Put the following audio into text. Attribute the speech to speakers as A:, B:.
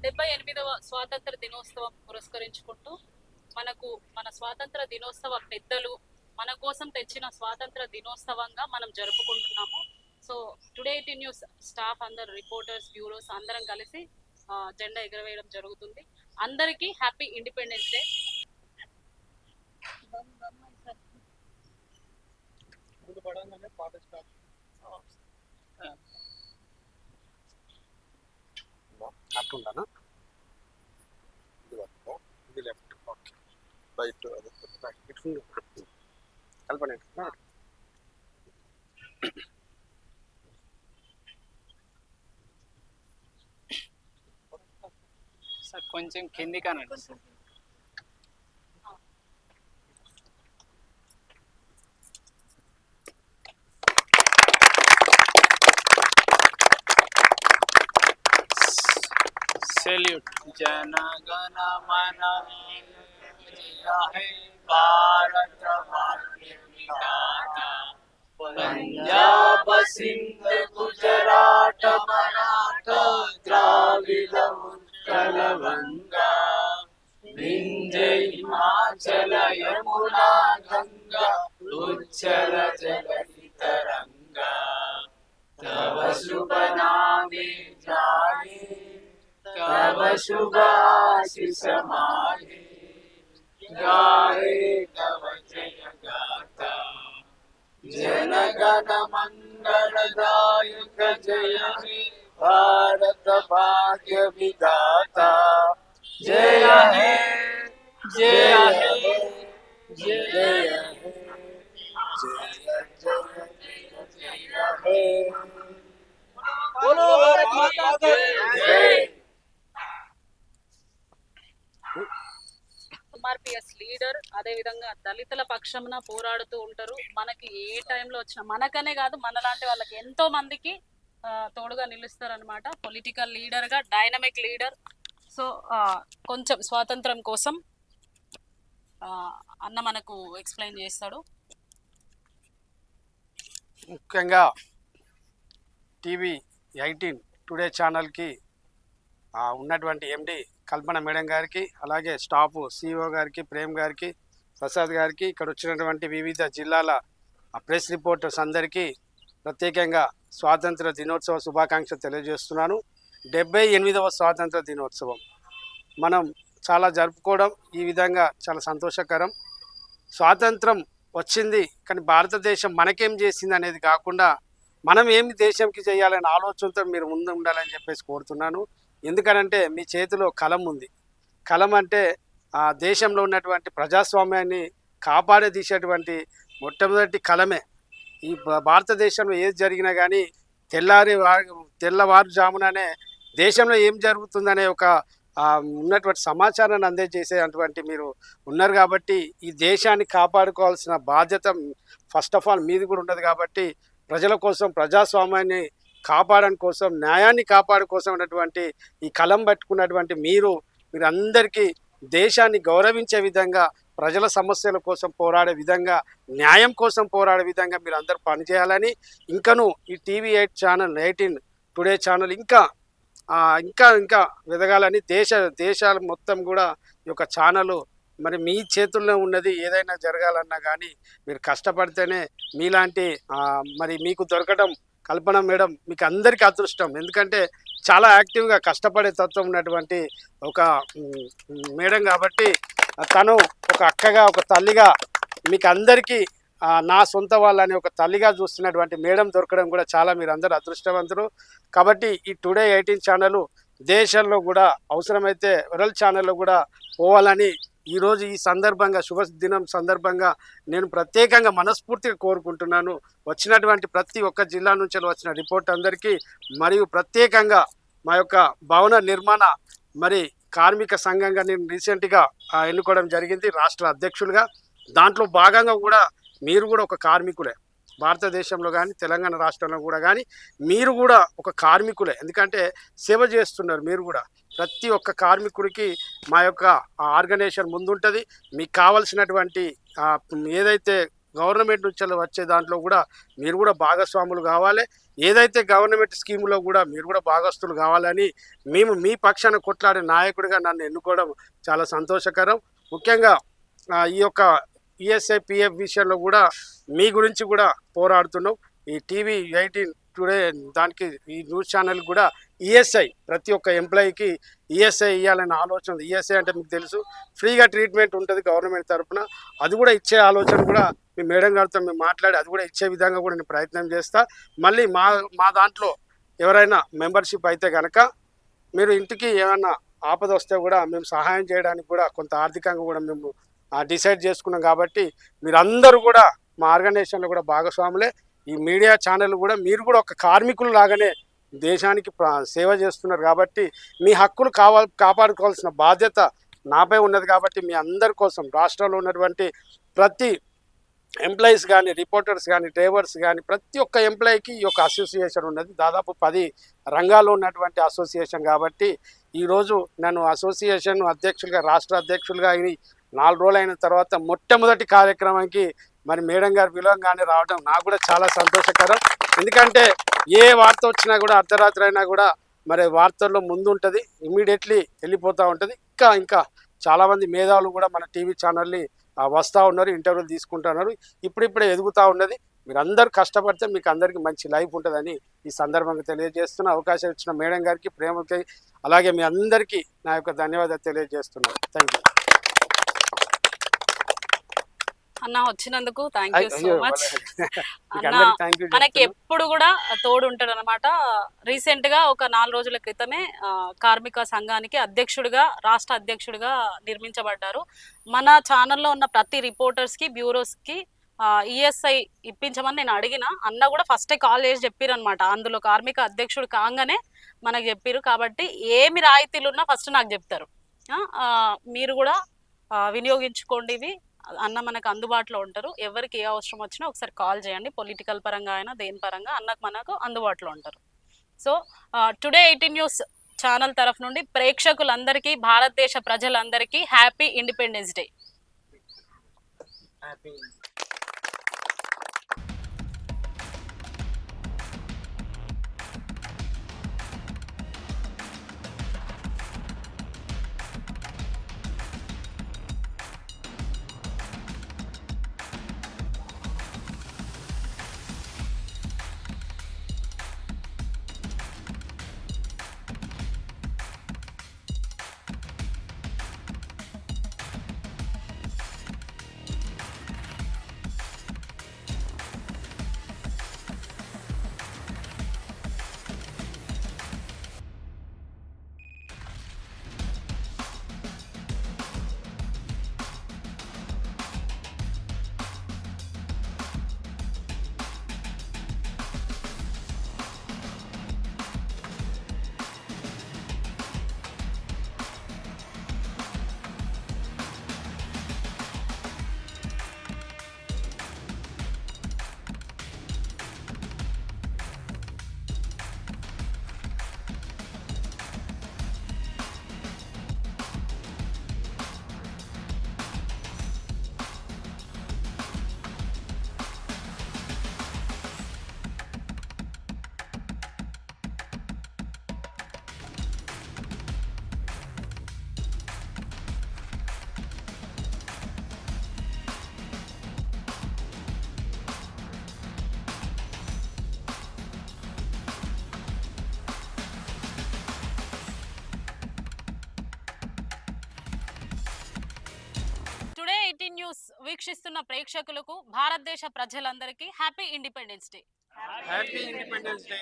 A: 78వ స్వాతంత్ర దినోత్సవం పురస్కరించుకుంటూ మన స్వాతంత్ర దినోత్సవ పెద్దలు మన కోసం తెచ్చిన స్వాతంత్ర దినోత్సవంగా మనం జరుపుకుంటున్నాము. సో టుడే 18 న్యూస్ స్టాఫ్ అందరు రిపోర్టర్స్ బ్యూరోస్ అందరం కలిసి జెండా ఎగరవేయడం జరుగుతుంది. అందరికీ హ్యాపీ ఇండిపెండెన్స్ డే.
B: అట్లుంటానా ఇది లెఫ్ట్ ఓకే రైట్ ఇట్లా కల్పన
C: సార్ కొంచెం కింది కానండి సార్. సెల్యూట్. జనగణ మన జయ హే భారత భాగ్య విధాత, పంజాబ్ సింధ్ గుజరాట మరాఠ ద్రావిడ ఉత్కల వంగా, వింధ్య హిమాచల యమునా గంగా ఉజ్జల జలధి తరంగా, తవ శుభ నామే జాయే तब शुभ आशीष माहे, गाहे तव जय गाथा, जन गण मंगल दायक जय हे भारत भाग्य विधाता, जय हे जय हे जय हे जय हे, बोलो भारत माता की जय.
A: ఎంఆర్పిఎస్ లీడర్, అదే విధంగా దళితుల పక్షమున పోరాడుతూ ఉంటారు. మనకి ఏ టైంలో వచ్చినా మనకనే కాదు మనలాంటి వాళ్ళకి ఎంతో మందికి తోడుగా నిలుస్తారనమాట. పొలిటికల్ లీడర్గా డైనమిక్ లీడర్. సో కొంచెం స్వాతంత్రం కోసం అన్న మనకు ఎక్స్ప్లెయిన్ చేస్తాడు.
B: ముఖ్యంగా టీవీ 18 టుడే ఛానల్కి ఉన్నటువంటి ఎండి కల్పన మేడం గారికి, అలాగే స్టాఫ్ సిఇఓ గారికి, ప్రేమ్ గారికి, ప్రసాద్ గారికి, ఇక్కడ వచ్చినటువంటి వివిధ జిల్లాల ప్రెస్ రిపోర్టర్స్ అందరికీ ప్రత్యేకంగా స్వాతంత్ర దినోత్సవ శుభాకాంక్షలు తెలియజేస్తున్నాను. 78వ స్వాతంత్ర దినోత్సవం మనం చాలా జరుపుకోవడం ఈ విధంగా చాలా సంతోషకరం. స్వాతంత్రం వచ్చింది కానీ భారతదేశం మనకేం చేసింది అనేది కాకుండా మనం ఏమి దేశంకి చేయాలనే ఆలోచనతో మీరు ముందు ఉండాలని చెప్పేసి కోరుతున్నాను. ఎందుకనంటే మీ చేతిలో కలం ఉంది. కలం అంటే దేశంలో ఉన్నటువంటి ప్రజాస్వామ్యాన్ని కాపాడే తీసేటువంటి మొట్టమొదటి కలమే. ఈ భారతదేశంలో ఏది జరిగినా కానీ తెల్లవారుజాముననే దేశంలో ఏం జరుగుతుందనే ఒక ఉన్నటువంటి సమాచారాన్ని అందజేసేటువంటి మీరు ఉన్నారు. కాబట్టి ఈ దేశాన్ని కాపాడుకోవాల్సిన బాధ్యత ఫస్ట్ ఆఫ్ ఆల్ మీది కూడా ఉన్నది. కాబట్టి ప్రజల కోసం, ప్రజాస్వామ్యాన్ని కాపాడడం కోసం, న్యాయాన్ని కాపాడు కోసం ఉన్నటువంటి ఈ కలం పట్టుకున్నటువంటి మీరందరికీ దేశాన్ని గౌరవించే విధంగా, ప్రజల సమస్యల కోసం పోరాడే విధంగా, న్యాయం కోసం పోరాడే విధంగా మీరు అందరూ పనిచేయాలని, ఇంకను ఈ టీవీ 18 టుడే ఛానల్ ఇంకా వెదగాలని, దేశాలు మొత్తం కూడా ఈ యొక్క ఛానల్ మరి మీ చేతుల్లో ఉన్నది. ఏదైనా జరగాలన్నా కానీ మీరు కష్టపడితేనే మీలాంటి మరి మీకు దొరకడం కల్పన మేడం మీకు అందరికీ అదృష్టం. ఎందుకంటే చాలా యాక్టివ్గా కష్టపడే తత్వం ఉన్నటువంటి ఒక మేడం కాబట్టి తను ఒక అక్కగా, ఒక తల్లిగా మీకు అందరికీ నా సొంత వాళ్ళని ఒక తల్లిగా చూస్తున్నటువంటి మేడం దొరకడం కూడా చాలా మీరు అందరూ అదృష్టవంతులు. కాబట్టి ఈ టుడే 18 ఛానల్ దేశంలో కూడా అవసరమైతే వరల్డ్ ఛానల్లో కూడా పోవాలని ఈరోజు ఈ సందర్భంగా శుభదినం సందర్భంగా నేను ప్రత్యేకంగా మనస్ఫూర్తిగా కోరుకుంటున్నాను. వచ్చినటువంటి ప్రతి ఒక్క జిల్లా నుంచి వచ్చిన రిపోర్ట్ అందరికీ, మరియు ప్రత్యేకంగా మా యొక్క భవన నిర్మాణ మరి కార్మిక సంఘంగా నేను రీసెంట్గా ఎన్నుకోవడం జరిగింది రాష్ట్ర అధ్యక్షులుగా. దాంట్లో భాగంగా కూడా మీరు కూడా ఒక కార్మికులే. భారతదేశంలో కానీ తెలంగాణ రాష్ట్రంలో కూడా కానీ మీరు కూడా ఒక కార్మికులే. ఎందుకంటే సేవ చేస్తున్నారు మీరు కూడా. ప్రతి ఒక్క కార్మికుడికి మా యొక్క ఆర్గనైజేషన్ ముందుంటుంది. మీకు కావాల్సినటువంటి ఏదైతే గవర్నమెంట్ నుంచి వచ్చే దాంట్లో కూడా మీరు కూడా భాగస్వాములు కావాలి. ఏదైతే గవర్నమెంట్ స్కీములో కూడా మీరు కూడా భాగస్తులు కావాలని మేము మీ పక్షాన కొట్లాడే నాయకుడిగా నన్ను ఎన్నుకోవడం చాలా సంతోషకరం. ముఖ్యంగా ఈ యొక్క ఈఎస్ఐ పిఎఫ్ విషయంలో కూడా మీ గురించి కూడా పోరాడుతున్నాం. ఈ టీవీ 18 టుడే దానికి ఈ న్యూస్ ఛానల్ కూడా ఈఎస్ఐ ప్రతి ఒక్క ఎంప్లాయీకి ఈఎస్ఐ ఇవ్వాలనే ఆలోచన. ఈఎస్ఐ అంటే మీకు తెలుసు, ఫ్రీగా ట్రీట్మెంట్ ఉంటుంది గవర్నమెంట్ తరఫున. అది కూడా ఇచ్చే ఆలోచన కూడా మీ మేడం గారితో మేము మాట్లాడి అది కూడా ఇచ్చే విధంగా కూడా నేను ప్రయత్నం చేస్తా. మళ్ళీ మా దాంట్లో ఎవరైనా మెంబర్షిప్ అయితే కనుక మీరు ఇంటికి ఏమైనా ఆపద వస్తే కూడా మేము సహాయం చేయడానికి కూడా కొంత ఆర్థికంగా కూడా మేము డిసైడ్ చేసుకున్నాం. కాబట్టి మీరందరూ కూడా మా ఆర్గనైజేషన్లో కూడా భాగస్వాములే. ఈ మీడియా ఛానల్ కూడా మీరు కూడా ఒక కార్మికులు లాగానే దేశానికి సేవ చేస్తున్నారు. కాబట్టి మీ హక్కులు కాపాడుకోవాల్సిన బాధ్యత నాపై ఉన్నది. కాబట్టి మీ అందరి కోసం రాష్ట్రంలో ఉన్నటువంటి ప్రతి ఎంప్లాయీస్ కానీ, రిపోర్టర్స్ కానీ, డ్రైవర్స్ కానీ, ప్రతి ఒక్క ఎంప్లాయీకి ఈ యొక్క అసోసియేషన్ ఉన్నది. దాదాపు 10 రంగాల్లో ఉన్నటువంటి అసోసియేషన్. కాబట్టి ఈరోజు నన్ను అసోసియేషన్ అధ్యక్షులుగా, రాష్ట్ర అధ్యక్షులుగా 4 రోజులు అయిన తర్వాత మొట్టమొదటి కార్యక్రమానికి మరి మేడం గారు పిలవంగానే రావడం నాకు కూడా చాలా సంతోషకరం. ఎందుకంటే ఏ వార్త వచ్చినా కూడా అర్ధరాత్రి అయినా కూడా మరి వార్తల్లో ముందు ఉంటుంది, ఇమీడియట్లీ వెళ్ళిపోతూ ఉంటుంది. ఇంకా చాలామంది మేధావులు కూడా మన టీవీ ఛానల్ని వస్తూ ఉన్నారు, ఇంటర్వ్యూలు తీసుకుంటున్నారు. ఇప్పుడిప్పుడే ఎదుగుతూ ఉన్నది. మీరు అందరూ కష్టపడితే మీకు అందరికీ మంచి లైఫ్ ఉంటుందని ఈ సందర్భంగా తెలియజేస్తున్న అవకాశం ఇచ్చిన మేడం గారికి, ప్రేమకి, అలాగే మీ అందరికీ నా యొక్క ధన్యవాదాలు తెలియజేస్తున్నాను. థ్యాంక్ యూ
A: అన్న, వచ్చినందుకు థ్యాంక్ యూ సో మచ్. మనకి ఎప్పుడు కూడా తోడు ఉంటాడు అనమాట. రీసెంట్ గా ఒక 4 రోజుల క్రితమే కార్మిక సంఘానికి అధ్యక్షుడిగా, రాష్ట్ర అధ్యక్షుడిగా నిర్మించబడ్డారు. మన ఛానల్లో ఉన్న ప్రతి రిపోర్టర్స్ కి, బ్యూరోస్ కి ఈఎస్ఐ ఇప్పించమని నేను అడిగిన. అన్న కూడా ఫస్టే కాల్ చేసి చెప్పారు అనమాట. అందులో కార్మిక అధ్యక్షుడు కాగానే మనకు చెప్పారు. కాబట్టి ఏమి రాయితీలు ఉన్నా ఫస్ట్ నాకు చెప్తారు. మీరు కూడా వినియోగించుకోండి. ఇవి అన్న మనకు అందుబాటులో ఉంటారు. ఎవరికి ఏ అవసరం వచ్చినా ఒకసారి కాల్ చేయండి. పొలిటికల్ పరంగా అయినా దేని పరంగా మనకు అందుబాటులో ఉంటారు. సో టుడే 18 న్యూస్ ఛానల్ తరఫు నుండి ప్రేక్షకులందరికీ, భారతదేశ ప్రజలందరికీ హ్యాపీ ఇండిపెండెన్స్ డే. న్యూస్ వీక్షిస్తున్న ప్రేక్షకులకు, భారతదేశ ప్రజలందరికీ happy independence day.
B: Happy independence day.